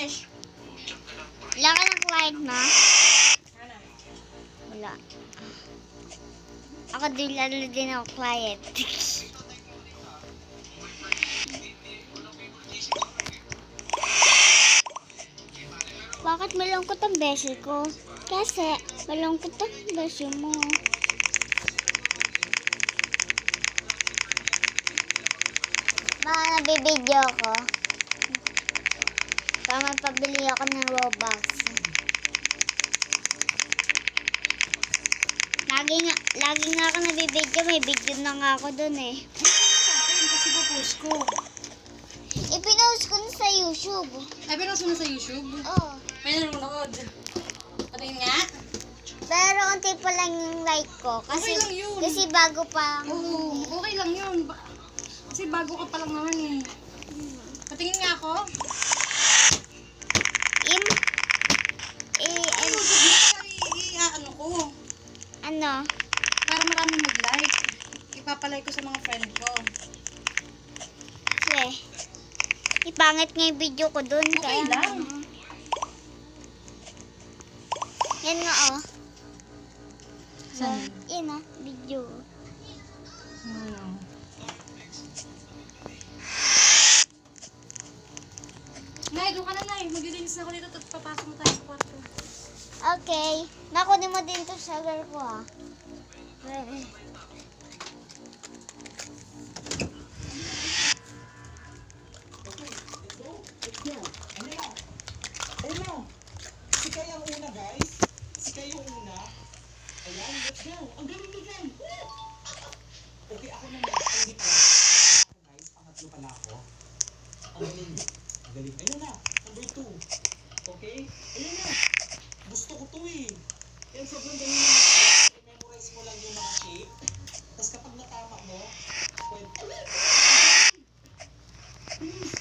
Besh. Wala ka ng client na? Ano? Wala. Ako din lalo din ako client. Bakit malungkot ang beshi ko? Kasi malungkot ang beshi mo. Nabibideo ko. Para magpabili ako ng Robux. Lagi nga ako nabibideo. May video na nga ako dun eh. Kasi po-post ko. Ipinost ko na sa YouTube. Ay, pero mo na sa YouTube. Oo. May nanonood. Patingin nga. Pero unti pa lang yung like ko. Kasi, Okay lang yun. kasi bago pa. Oo, okay lang yun. Kasi bago ka pa lang naman eh. Patingin nga ako. Ano ko. Ano? Para maraming mag-like. Ipapalike ko sa mga friend ko. Kasi, ipangit nga yung video ko dun. Okay kaya, lang. Yan nga oh. Saan? Yan ah, video. Nay, doon ka na, Nay. Mag-release na ako dito at papasok mo tayo sa kwarto. Okay. Nakunin mo din to sa girl ko ah. Ano? Si Kay ang una, guys. Si Kay yung una. Ayan, let's go. Ang galing mo dyan. Okay, ako na next. Ay, hindi pala. Ako, guys, pangatlo pala ako. Ang galing. Ang galing. Ayun na. Number 2. Okay? Ayun na. Gusto ko to eh. Yan, sobrang galing na. I-memorize mo lang yung mga shape. Tapos kapag natama mo, pwede. Please.